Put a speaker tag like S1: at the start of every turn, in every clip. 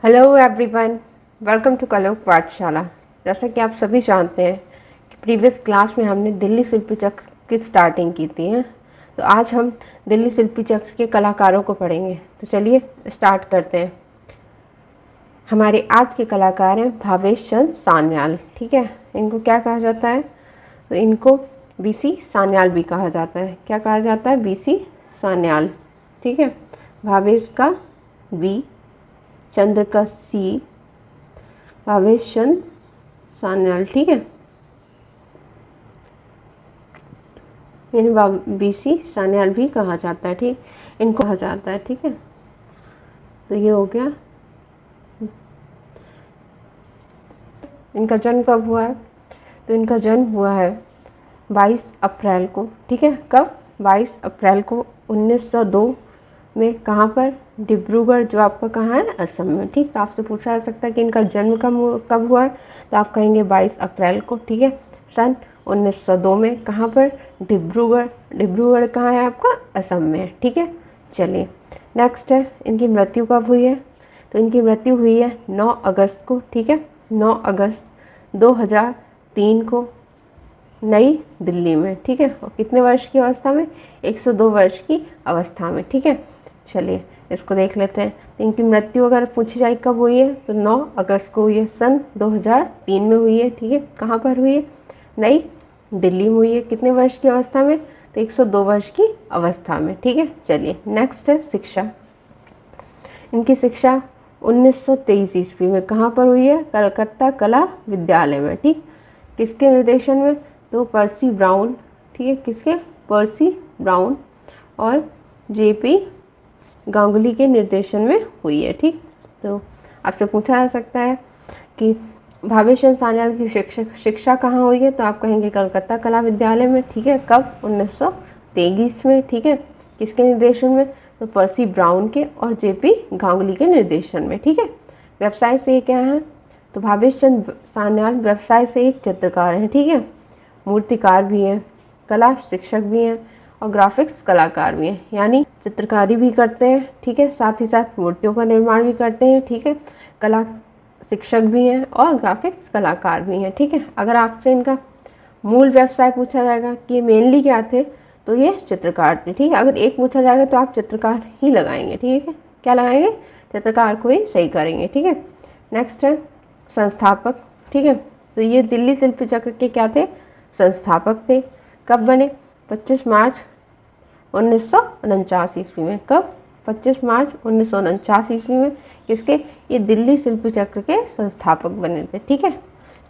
S1: Hello everyone, welcome to कलोक पाठशाला। जैसा कि आप सभी जानते हैं कि प्रीवियस क्लास में हमने दिल्ली शिल्पी चक्र की स्टार्टिंग की थी है। तो आज हम दिल्ली शिल्पी चक्र के कलाकारों को पढ़ेंगे। तो चलिए स्टार्ट करते हैं। हमारे आज के कलाकार हैं भावेश चंद सान्याल। ठीक है, इनको क्या कहा जाता है? तो इनको बीसी सान्याल भी कहा जाता है। क्या कहा जाता है? बीसी सान्याल। ठीक है, भावेश का वी, चंद्र का सी, भावेश चंद सान्याल। ठीक है, इन्हें बीसी सान्याल भी कहा जाता है। ठीक, इनको कहा जाता है। ठीक है, तो ये हो गया। इनका जन्म कब हुआ है? तो इनका जन्म हुआ है 22 अप्रैल को। ठीक है, कब? 22 अप्रैल को 1902 में। कहाँ पर? डिब्रूगढ़, जो आपका कहाँ है? असम में। ठीक, तो आपसे पूछा जा सकता है कि इनका जन्म कब हुआ है, तो आप कहेंगे 22 अप्रैल को। ठीक है, सन 1902 में। कहाँ पर? डिब्रूगढ़। डिब्रूगढ़ कहाँ है आपका? असम में है। ठीक है, चलिए नेक्स्ट है, इनकी मृत्यु कब हुई है? तो इनकी मृत्यु हुई है 9 अगस्त को। ठीक है, 9 अगस्त 2003 को नई दिल्ली में। ठीक है, और कितने वर्ष की अवस्था में? 102 वर्ष की अवस्था में। ठीक है, चलिए इसको देख लेते हैं। तो इनकी मृत्यु अगर पूछी जाए कब हुई है, तो 9 अगस्त को हुई है, सन 2003 में हुई है। ठीक है, कहाँ पर हुई है? नई दिल्ली में हुई है। कितने वर्ष की अवस्था में? तो 102 वर्ष की अवस्था में। ठीक है, चलिए नेक्स्ट है शिक्षा। इनकी शिक्षा 1923 ईस्वी में कहाँ पर हुई है? कलकत्ता कला विद्यालय में। ठीक, किसके निर्देशन में? तो पर्सी ब्राउन। ठीक है, किसके? पर्सी ब्राउन और जेपी गांगुली के निर्देशन में हुई है। ठीक, तो आपसे पूछा जा सकता है कि भावेश चंद सान्याल की शिक्षा कहाँ हुई है, तो आप कहेंगे कलकत्ता कला विद्यालय में। ठीक है, कब? 1923 में। ठीक है, किसके निर्देशन में? तो पर्सी ब्राउन के और जेपी गांगुली के निर्देशन में। ठीक है, व्यवसाय से क्या है? तो भावेश चंद सान्याल व्यवसाय से एक चित्रकार हैं। ठीक है, मूर्तिकार भी हैं, कला शिक्षक भी हैं और ग्राफिक्स कलाकार भी हैं, यानी चित्रकारी भी करते हैं। ठीक है, साथ ही साथ मूर्तियों का निर्माण भी करते हैं। ठीक है, कला शिक्षक भी हैं और ग्राफिक्स कलाकार भी हैं। ठीक है, अगर आपसे इनका मूल व्यवसाय पूछा जाएगा कि मेनली क्या थे, तो ये चित्रकार थे। ठीक है, अगर एक पूछा जाएगा तो आप चित्रकार ही लगाएंगे। ठीक है, क्या लगाएंगे? चित्रकार को ही सही करेंगे। ठीक है, नेक्स्ट है संस्थापक। ठीक है, तो ये दिल्ली शिल्पी चक्र के क्या थे? संस्थापक थे। कब बने? 25 मार्च 1949 ईस्वी में। कब? 25 मार्च 1949 ईस्वी में। किसके? ये दिल्ली शिल्पी चक्र के संस्थापक बने थे। ठीक है,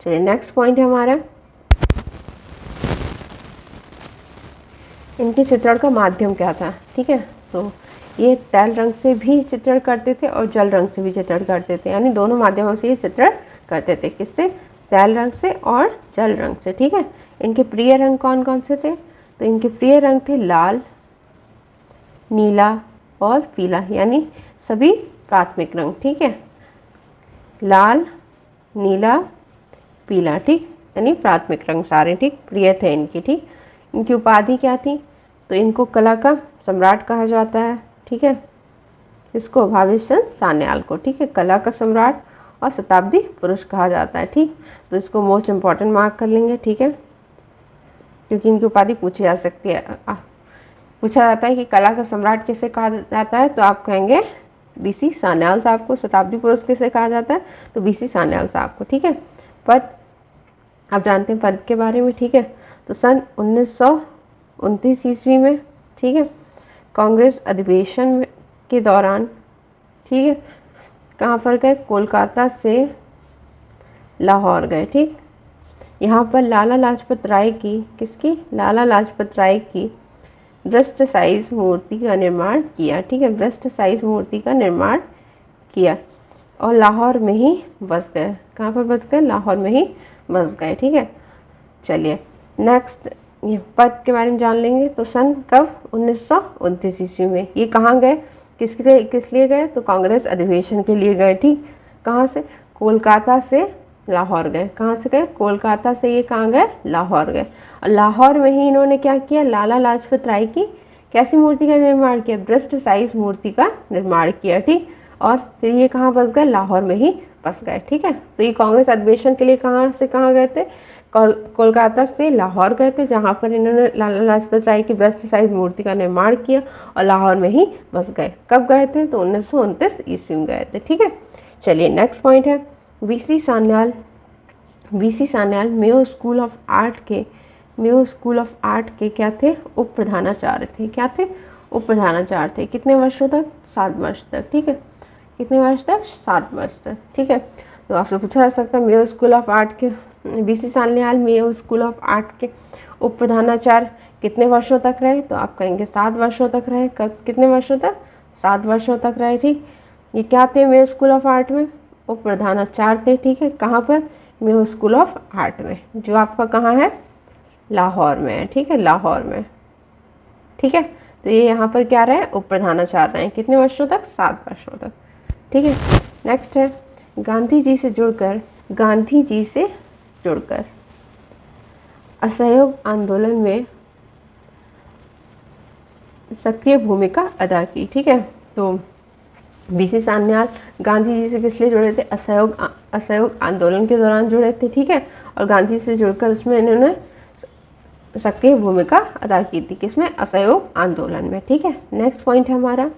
S1: चलिए नेक्स्ट पॉइंट है हमारा, इनके चित्रण का माध्यम क्या था? ठीक है, तो ये तैल रंग से भी चित्रण करते थे और जल रंग से भी चित्रण करते थे, यानी दोनों माध्यमों से ये चित्रण करते थे। किससे? तैल रंग से और जल रंग से। ठीक है, इनके प्रिय रंग कौन कौन से थे? तो इनके प्रिय रंग थे लाल, नीला और पीला, यानी सभी प्राथमिक रंग। ठीक है, लाल, नीला, पीला। ठीक, यानी प्राथमिक रंग सारे। ठीक, प्रिय थे इनकी। ठीक, इनकी उपाधि क्या थी? तो इनको कला का सम्राट कहा जाता है। ठीक है, इसको भावेश चंद सान्याल को। ठीक है, कला का सम्राट और शताब्दी पुरुष कहा जाता है। ठीक, तो इसको मोस्ट इम्पॉर्टेंट मार्क कर लेंगे। ठीक है, क्योंकि इनकी उपाधि पूछी जा सकती है। पूछा जाता है कि कला का सम्राट किसे कहा जाता है, तो आप कहेंगे बीसी सान्याल साहब को। शताब्दी पुरुष किसे कहा जाता है? तो बीसी सान्याल साहब को। ठीक है, पद आप जानते हैं पद के बारे में। ठीक है, तो सन 1929 ईस्वी में, ठीक है, कांग्रेस अधिवेशन के दौरान, ठीक है, कहाँ पर गए? कोलकाता से लाहौर गए। ठीक, यहाँ पर लाला लाजपत राय की, किसकी? लाला लाजपत राय की वृत्त साइज मूर्ति का निर्माण किया। ठीक है, वृत्त साइज मूर्ति का निर्माण किया और लाहौर में ही बस गए। कहाँ पर बस गए? लाहौर में ही बस गए। ठीक है, चलिए नेक्स्ट ये पद के बारे में जान लेंगे। तो सन कब? 1929 ईस्वी में। ये कहाँ गए? किस लिए गए? तो कांग्रेस अधिवेशन के लिए गए। ठीक, कहाँ से? कोलकाता से लाहौर गए। कहाँ से गए? कोलकाता से ये कहाँ गए? लाहौर गए। और लाहौर में ही इन्होंने क्या किया? लाला लाजपत राय की कैसी मूर्ति का निर्माण किया? ब्रस्ट साइज मूर्ति का निर्माण किया। ठीक, और फिर ये कहाँ बस गए, लाहौर में ही बस गए। ठीक है, तो ये कांग्रेस अधिवेशन के लिए कहाँ से कहाँ गए थे, कोलकाता से लाहौर गए थे, जहाँ पर इन्होंने लाला लाजपत राय की ब्रस्ट साइज मूर्ति का निर्माण किया और लाहौर में ही बस गए। कब गए थे, तो 1929 ईस्वी में गए थे। ठीक है, चलिए नेक्स्ट पॉइंट है, VC Sanyal Mayo school of art के क्या थे, उप प्रधानाचार्य थे। क्या थे, उप प्रधानाचार्य थे। कितने वर्षों तक, 7 वर्ष तक। ठीक है, कितने वर्ष तक, 7 वर्ष तक। ठीक है, तो आपसे पूछा जा सकता है मेयो स्कूल ऑफ आर्ट के, VC Sanyal Mayo school of art के उप प्रधानाचार्य कितने वर्षों तक रहे, तो आप कहेंगे 7 वर्षों तक रहे। कब, कितने वर्षों तक, 7 वर्षों तक रहे। ठीक, ये क्या थे मेयो स्कूल ऑफ आर्ट में, उप प्रधानाचार्य थे। ठीक है, कहाँ पर, मेयो स्कूल ऑफ आर्ट में, जो आपका कहाँ है, लाहौर में है। ठीक है, लाहौर में। ठीक है, तो ये यहाँ पर क्या रहे, उप प्रधानाचार्य रहे। कितने वर्षों तक, 7 वर्षों तक। ठीक है, नेक्स्ट है, गांधी जी से जुड़कर असहयोग आंदोलन में सक्रिय भूमिका अदा की। ठीक है, तो वीसी सान्याल गांधी जी से किस लिए जुड़े थे, असहयोग आंदोलन के दौरान जुड़े थे। ठीक है, और गांधी से जुड़कर उसमें इन्होंने सक्रिय भूमिका अदा की थी, किसमें, असहयोग आंदोलन में। ठीक है, नेक्स्ट पॉइंट है हमारा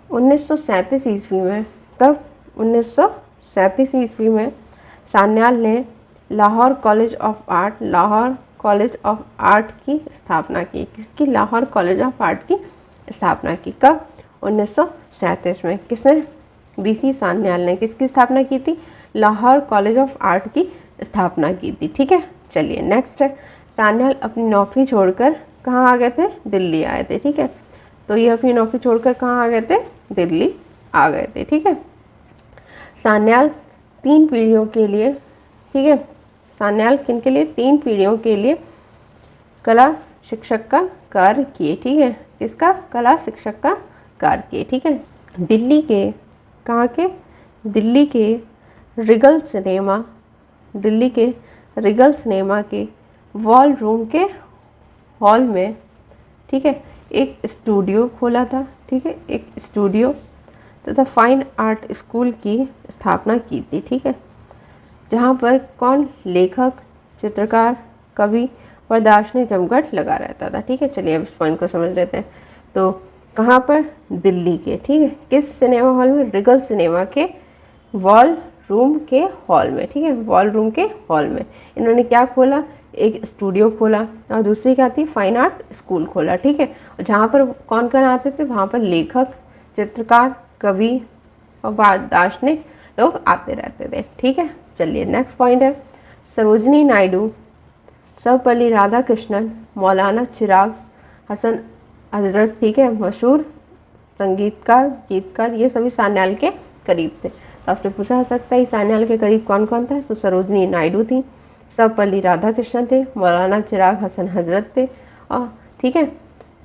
S1: 1937 ईस्वी में, कब, 1937 ईस्वी में सान्याल ने लाहौर कॉलेज ऑफ आर्ट की स्थापना की। किसकी, लाहौर कॉलेज ऑफ आर्ट की स्थापना की। कब, 1937 में। किसने, वीसी सान्याल ने किसकी स्थापना की थी, लाहौर कॉलेज ऑफ आर्ट की स्थापना की थी। ठीक है, चलिए नेक्स्ट है, सान्याल अपनी नौकरी छोड़कर कहाँ आ गए थे, दिल्ली आए थे। ठीक है, तो ये अपनी नौकरी छोड़कर कहाँ आ गए थे, दिल्ली आ गए थे। ठीक है, सान्याल 3 पीढ़ियों के लिए, ठीक है, सान्याल किन के लिए, 3 पीढ़ियों के लिए कला शिक्षक का कार्य किए। ठीक है, किसका, कला शिक्षक का कार्य किए। ठीक है, दिल्ली के कहाँ के, दिल्ली के रिगल सिनेमा के वॉल रूम के हॉल में, ठीक है, एक स्टूडियो खोला था। ठीक है, एक स्टूडियो तथा फाइन आर्ट स्कूल की स्थापना की थी। ठीक है, जहाँ पर कौन, लेखक, चित्रकार, कवि और दार्शनिक जमघट लगा रहता था। ठीक है, चलिए अब इस पॉइंट को समझ लेते हैं। तो कहाँ पर, दिल्ली के। ठीक है, किस सिनेमा हॉल में, रिगल सिनेमा के वॉल रूम के हॉल में। ठीक है, वॉल रूम के हॉल में इन्होंने क्या खोला, एक स्टूडियो खोला, और दूसरी क्या थी, फाइन आर्ट स्कूल खोला। ठीक है, जहाँ पर कौन कौन आते थे, वहाँ पर लेखक, चित्रकार, कवि और दार्शनिक लोग आते रहते थे। ठीक है, चलिए नेक्स्ट पॉइंट है, सरोजनी नायडू, सर्वपल्ली राधाकृष्णन, मौलाना चिराग हसन हजरत, ठीक है, मशहूर संगीतकार, गीतकार, ये सभी सान्याल के करीब थे। तो आपसे पूछा जा सकता है सान्याल के करीब कौन कौन था, तो सरोजनी नायडू थी, सर्वपल्ली राधाकृष्णन थे, मौलाना चिराग हसन हजरत थे, और ठीक है,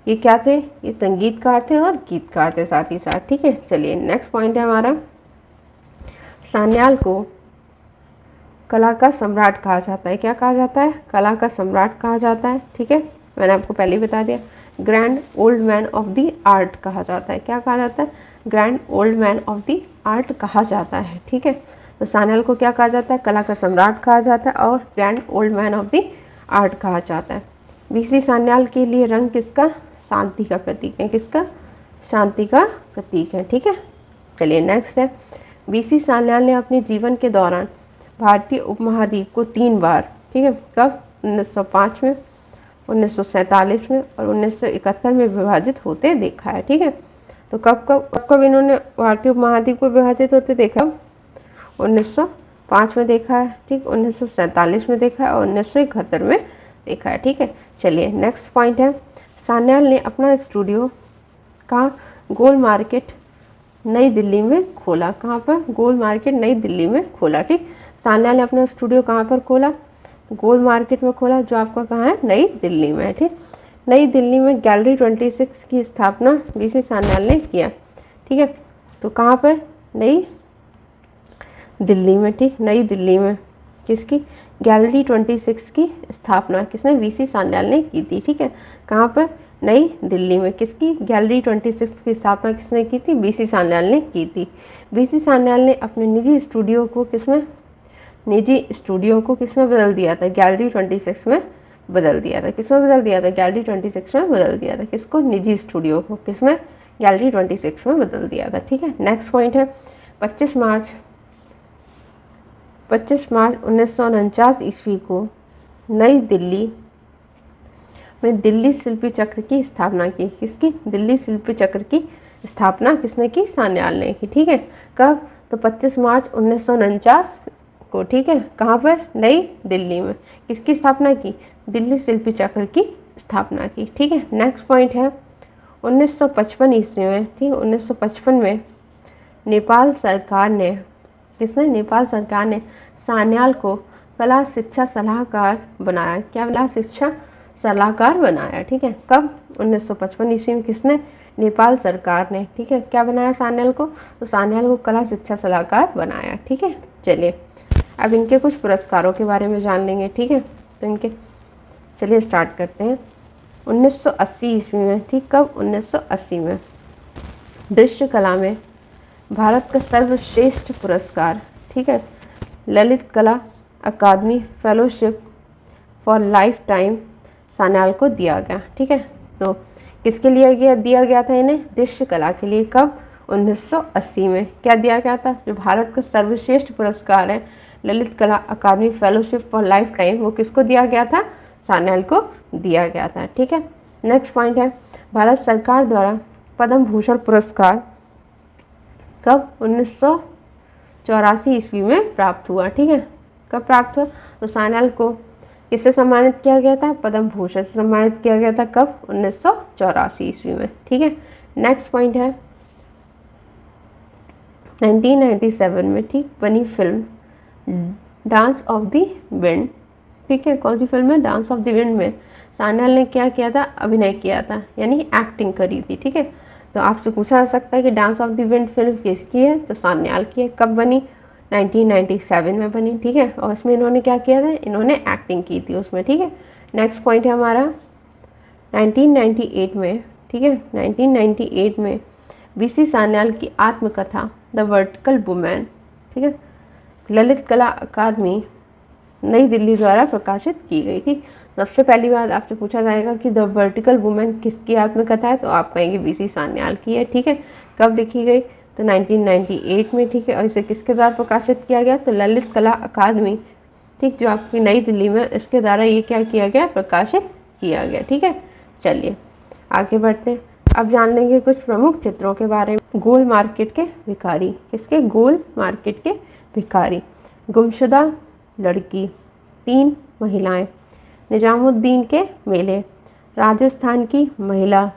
S1: ये क्या थे, ये संगीतकार थे और गीतकार थे साथ ही साथ। ठीक है, चलिए नेक्स्ट पॉइंट है हमारा, सान्याल को कला का सम्राट कहा जाता है। क्या कहा जाता है, कला का सम्राट कहा जाता है। ठीक है, मैंने आपको पहले ही बता दिया, grand old man of the art कहा जाता है। क्या कहा जाता है, grand old man of the art कहा जाता है। ठीक है, तो सान्याल को क्या कहा जाता है, कला का सम्राट कहा जाता है और grand old man of the art कहा जाता है। वीसी सान्याल के लिए रंग किसका, शांति का प्रतीक है। किसका, शांति का प्रतीक है। ठीक है, चलिए नेक्स्ट है, वीसी सान्याल ने अपने जीवन के दौरान भारतीय उपमहाद्वीप को 3 बार, ठीक है, कब, 1905 में, 1947 में और 1971 में विभाजित होते देखा है। ठीक है, तो कब इन्होंने भारतीय उपमहाद्वीप को विभाजित होते देखा, 1905 में देखा है, ठीक, 1947 में देखा है और 1971 में देखा है। ठीक है, चलिए नेक्स्ट पॉइंट है, सान्याल ने अपना स्टूडियो कहाँ, गोल मार्केट नई दिल्ली में खोला। कहाँ पर, गोल मार्केट नई दिल्ली में खोला। ठीक, सान्याल ने अपना स्टूडियो कहाँ पर खोला, गोल मार्केट में खोला, जो आपका कहाँ है, नई दिल्ली में। ठीक, नई दिल्ली में गैलरी 26 की स्थापना वीसी सान्याल ने किया। ठीक है, तो कहाँ पर, नई दिल्ली में। ठीक, नई दिल्ली में किसकी, गैलरी 26 की स्थापना किसने, वीसी सान्याल ने की थी। ठीक है, कहाँ पर, नई दिल्ली में। किसकी? गैलरी 26 की स्थापना किसने की थी? बीसी सान्याल ने की थी। बीसी सान्याल ने अपने निजी स्टूडियो को किसमें बदल दिया था? गैलरी 26 में बदल दिया था। किसमें बदल दिया था? गैलरी 26 में बदल दिया था। किसको? निजी स्टूडियो को। किसमें? गैलरी 26 में बदल दिया था। ठीक है, नेक्स्ट पॉइंट है 25 मार्च 1949 ईस्वी को नई दिल्ली में दिल्ली शिल्पी चक्र की स्थापना की। किसकी? दिल्ली शिल्पी चक्र की स्थापना किसने की? सान्याल ने की। ठीक है, कब? तो 25 मार्च 1949 को। ठीक है, कहाँ पर? नई दिल्ली में। किसकी स्थापना की? दिल्ली शिल्पी चक्र की स्थापना की। ठीक है, नेक्स्ट पॉइंट है 1955 ईस्वी में। ठीक है, 1955 में नेपाल सरकार ने सान्याल को कला शिक्षा सलाहकार बनाया। क्या कला शिक्षा सलाहकार बनाया? ठीक है, कब? 1955 ईस्वी में। किसने? नेपाल सरकार ने। ठीक है, क्या बनाया सान्याल को? तो सान्याल को कला शिक्षा सलाहकार बनाया। ठीक है, चलिए अब इनके कुछ पुरस्कारों के बारे में जान लेंगे। ठीक है, तो इनके चलिए स्टार्ट करते हैं। 1980 ईस्वी में। ठीक, कब? 1980 में दृश्य कला में भारत का सर्वश्रेष्ठ पुरस्कार, ठीक है, Lalit Kala Akademi fellowship for lifetime Sanyal को दिया गया। ठीक है, तो किसके लिए दिया गया था इन्हें? दृश्य कला के लिए। कब? 1980 में। क्या दिया गया था? जो भारत का सर्वश्रेष्ठ पुरस्कार है Lalit Kala Akademi fellowship for life time, वो किसको दिया गया था? सान्याल को दिया गया था। ठीक है, नेक्स्ट पॉइंट है भारत सरकार द्वारा पद्म भूषण पुरस्कार कब? 1984 ईस्वी में प्राप्त हुआ। ठीक है, कब प्राप्त हुआ? तो सान्याल को किससे सम्मानित किया गया था? पद्म भूषण से सम्मानित किया गया था। कब? 1984 ईस्वी में। ठीक है, नेक्स्ट पॉइंट है 1997 में ठीक बनी film dance of the wind. ठीक है, कौन सी फिल्म है? डांस ऑफ द विंड में सान्याल ने क्या किया था? अभिनय किया था, यानी एक्टिंग करी थी। ठीक है, तो आपसे पूछा जा सकता है कि dance of the wind film किसकी है? तो सान्याल की है। कब बनी? 1997 में बनी। ठीक है, और इसमें इन्होंने क्या किया था? इन्होंने एक्टिंग की थी उसमें। ठीक है, नेक्स्ट पॉइंट है हमारा 1998 में। ठीक है, 1998 में बीसी सान्याल की आत्मकथा द वर्टिकल वुमेन, ठीक है, ललित कला अकादमी नई दिल्ली द्वारा प्रकाशित की गई। ठीक, सबसे पहली बात आपसे पूछा जाएगा कि द वर्टिकल वुमेन किसकी आत्मकथा है? तो आप कहेंगे बीसी सान्याल की है। ठीक है, कब लिखी गई? तो 1998 में। ठीक है, और इसे किसके द्वारा प्रकाशित किया गया? तो ललित कला अकादमी, ठीक, जो आपकी नई दिल्ली में, इसके द्वारा ये क्या किया गया? प्रकाशित किया गया। ठीक है, चलिए आगे बढ़ते हैं। अब जान लेंगे कुछ प्रमुख चित्रों के बारे में। गोल मार्केट के भिखारी। किसके? गोल मार्केट के भिखारी। गुमशुदा लड़की, 3 महिलाएं, निजामुद्दीन के मेले, राजस्थान की महिला,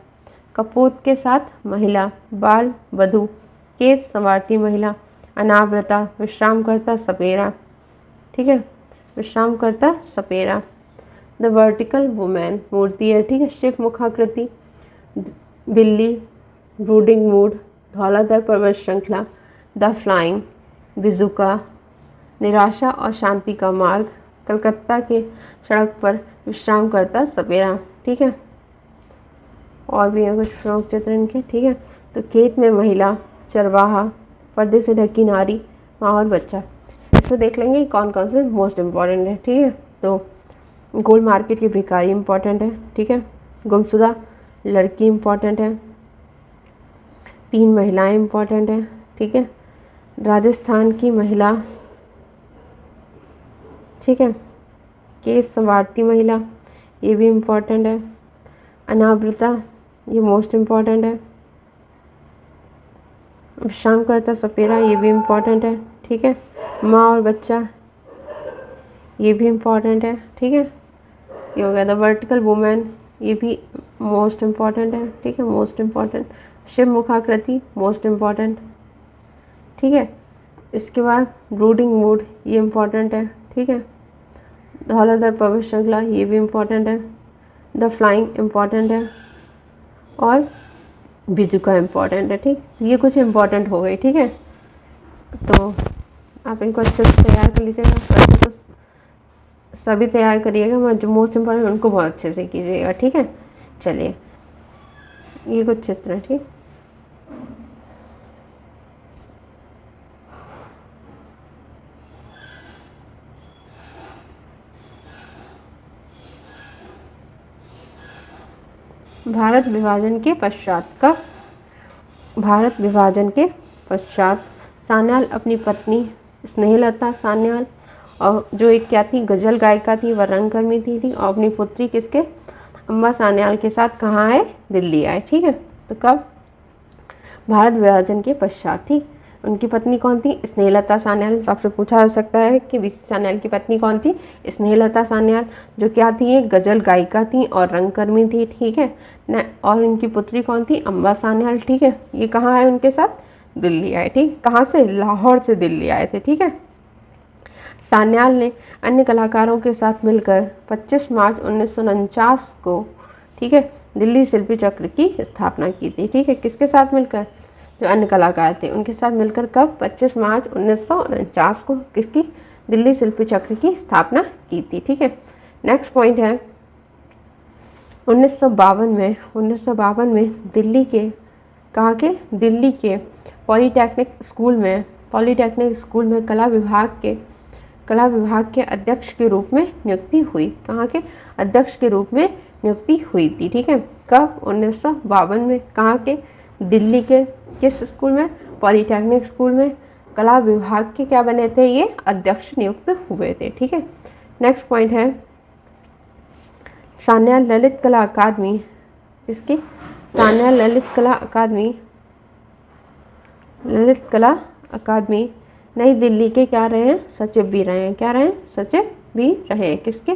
S1: कपोत के साथ महिला, बाल वधू, केस संवारती महिला, अनावृता, विश्रामकर्ता सपेरा। ठीक है, विश्रामकर्ता सपेरा। द वर्टिकल वुमेन मूर्ति है। ठीक है, शिव मुखाकृति, बिल्ली, ब्रूडिंग मूड, धौलाधर पर्वत श्रृंखला, द फ्लाइंग, बिजुका, निराशा और शांति का मार्ग, कलकत्ता के सड़क पर विश्राम करता सपेरा। ठीक है, और भी है कुछ प्रमुख चित्र इनके। ठीक है, तो खेत में महिला, चरवाहा, पर्दे से ढकी नारी, माँ और बच्चा। इसमें देख लेंगे कौन कौन से मोस्ट इम्पॉर्टेंट है। ठीक है, तो गोल मार्केट की भिखारी इम्पॉर्टेंट है। ठीक है, गुमशुदा लड़की इम्पॉर्टेंट है, 3 महिलाएं इम्पॉर्टेंट है। ठीक है, राजस्थान की महिला, ठीक है, केस संवारती महिला, ये भी इम्पॉर्टेंट है, अनावृता ये मोस्ट इम्पॉर्टेंट है, विश्राम करता सपेरा ये भी इम्पॉर्टेंट है। ठीक है, माँ और बच्चा ये भी इम्पॉर्टेंट है। ठीक है, ये हो गया द वर्टिकल वुमेन, ये भी मोस्ट इम्पॉर्टेंट है। ठीक है, most important. Shiv Mukhakriti most important. ठीक है, इसके बाद ब्रूडिंग मूड ये इम्पॉर्टेंट है। ठीक है, धौलाधर पर्वत श्रृंखला ये भी इम्पॉर्टेंट है, द फ्लाइंग इम्पॉर्टेंट है, और बिजुका इम्पॉर्टेंट है। ठीक, ये कुछ इम्पॉर्टेंट हो गई। ठीक है, तो आप इनको अच्छे से तैयार कर लीजिएगा। वैसे तो सभी तैयार करिएगा, मैं जो मोस्ट इम्पॉर्टेंट उनको बहुत अच्छे से कीजिएगा। ठीक है, चलिए ये कुछ चित्र है, ठीक। भारत विभाजन के पश्चात कब? भारत विभाजन के पश्चात सान्याल अपनी पत्नी स्नेहलता सान्याल और जो एक क्या थी, गज़ल गायिका थी, वह रंगकर्मी थी, और अपनी पुत्री किसके, अम्बा सान्याल के साथ कहाँ आए, दिल्ली आए, ठीक है। तो कब? भारत विभाजन के पश्चात, ठीक। उनकी पत्नी कौन थी? स्नेहलता सान्याल। तो आपसे पूछा जा सकता है कि वीसी सान्याल की पत्नी कौन थी? स्नेहलता सान्याल, जो क्या थी, एक गज़ल गायिका थी और रंगकर्मी थी, ठीक है न। और इनकी पुत्री कौन थी? अम्बा सान्याल, ठीक है। ये कहाँ आए उनके साथ? दिल्ली आए, ठीक। कहाँ से? लाहौर से दिल्ली आए थे, ठीक है। सान्याल ने अन्य कलाकारों के साथ मिलकर 25 मार्च 1949 को, ठीक है, दिल्ली शिल्पी चक्र की स्थापना की थी, ठीक है। किसके साथ मिलकर? जो अन्य कलाकार थे उनके साथ मिलकर। कब? 25 मार्च 1949 को किसकी? दिल्ली शिल्पी चक्र की स्थापना की थी, ठीक है। नेक्स्ट पॉइंट है 1952 में दिल्ली के, कहाँ के? दिल्ली के पॉलीटेक्निक स्कूल में कला विभाग के अध्यक्ष के रूप में नियुक्ति हुई। कहाँ के? अध्यक्ष के रूप में नियुक्ति हुई थी, ठीक है। कब? 1952 में। कहाँ के? दिल्ली के किस स्कूल में? पॉलीटेक्निक स्कूल में कला विभाग के क्या बने थे? ये अध्यक्ष नियुक्त हुए थे, ठीक है। नेक्स्ट पॉइंट है सान्याल ललित कला अकादमी, इसकी सान्याल ललित कला अकादमी नई दिल्ली के क्या रहे हैं? सचिव भी रहे हैं। क्या रहे हैं? सचिव भी रहे हैं। किसके?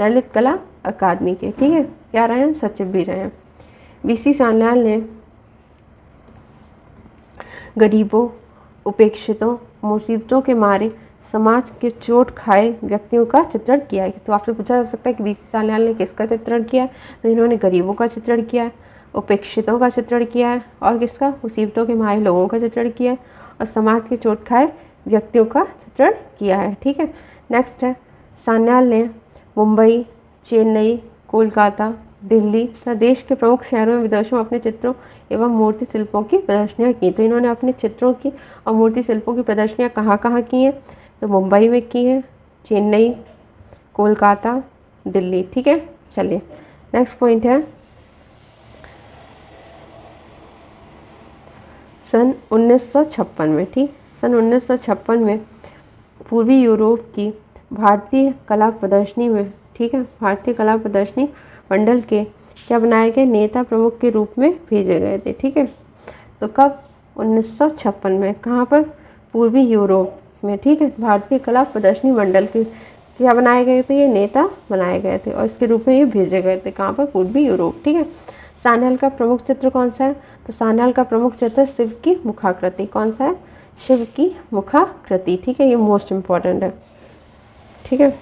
S1: ललित कला अकादमी के, ठीक है। क्या रहे हैं? सचिव भी रहे हैं। वीसी सान्याल ने गरीबों, उपेक्षितों, मुसीबतों के मारे समाज के चोट खाए व्यक्तियों का चित्रण किया है। तो आपसे पूछा जा सकता है कि वीसी सान्याल ने किसका चित्रण किया है? तो इन्होंने गरीबों का चित्रण किया है, उपेक्षितों का चित्रण किया है, और किसका? मुसीबतों के मारे लोगों का चित्रण किया है, और समाज के चोट खाए व्यक्तियों का चित्रण किया है, ठीक है। नेक्स्ट है सान्याल ने मुंबई, चेन्नई, कोलकाता, दिल्ली तथा देश के प्रमुख शहरों में विदेशों में अपने चित्रों एवं मूर्ति शिल्पों की प्रदर्शनियाँ की। तो इन्होंने अपने चित्रों की और मूर्ति शिल्पों की प्रदर्शनियाँ कहाँ कहाँ की हैं? तो मुंबई में की है, चेन्नई, कोलकाता, दिल्ली, ठीक है। चलिए नेक्स्ट पॉइंट है सन 1956 में, ठीक। सन 1956 में पूर्वी यूरोप की भारतीय कला प्रदर्शनी में, ठीक है, भारतीय कला प्रदर्शनी मंडल के क्या बनाए गए? नेता प्रमुख के रूप में भेजे गए थे, ठीक है। तो कब? 1956 में। कहाँ पर? पूर्वी यूरोप में, ठीक है। भारतीय कला प्रदर्शनी मंडल के क्या बनाए गए थे? ये नेता बनाए गए थे और इसके रूप में ये भेजे गए थे। कहाँ पर? पूर्वी यूरोप, ठीक है। सान्याल का प्रमुख चित्र कौन सा है? तो सान्याल का प्रमुख चित्र शिव की मुखाकृति। कौन सा है? शिव की मुखाकृति, ठीक है। ये मोस्ट इम्पॉर्टेंट है, ठीक है।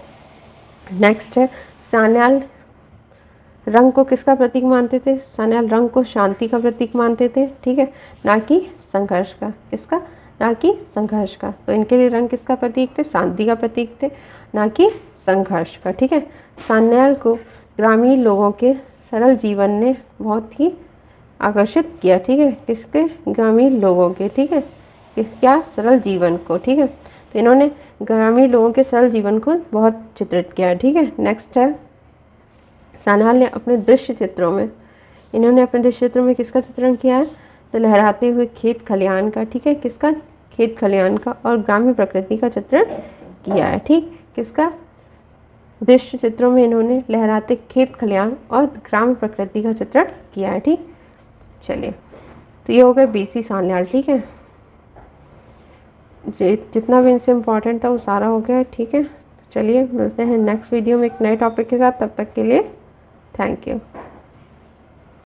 S1: नेक्स्ट है सान्याल रंग को किसका प्रतीक मानते थे? सान्याल रंग को शांति का प्रतीक मानते थे, ठीक है, ना कि संघर्ष का। किसका? ना कि संघर्ष का। तो इनके लिए रंग किसका प्रतीक थे? शांति का प्रतीक थे, ना कि संघर्ष का, ठीक है। सान्याल को ग्रामीण लोगों के सरल जीवन ने बहुत ही आकर्षित किया, ठीक है। किसके? ग्रामीण लोगों के, ठीक है। क्या? सरल जीवन को, ठीक है। तो इन्होंने ग्रामीण लोगों के सरल जीवन को बहुत चित्रित किया, ठीक है। नेक्स्ट है सान्याल ने अपने दृश्य चित्रों में, इन्होंने अपने दृश्य चित्रों में किसका चित्रण किया है? तो लहराते हुए खेत खलिहान का, ठीक है। किसका? खेत खलिहान का और ग्राम्य प्रकृति का चित्रण किया है, ठीक। किसका? दृश्य चित्रों में इन्होंने लहराते खेत खलिहान और ग्राम्य प्रकृति का चित्रण किया है, ठीक। चलिए तो ये हो गया वीसी सान्याल, ठीक है। जितना भी इनसे इम्पोर्टेंट था वो सारा हो गया, ठीक है। चलिए मिलते हैं नेक्स्ट वीडियो में एक नए टॉपिक के साथ। तब तक के लिए थैंक यू।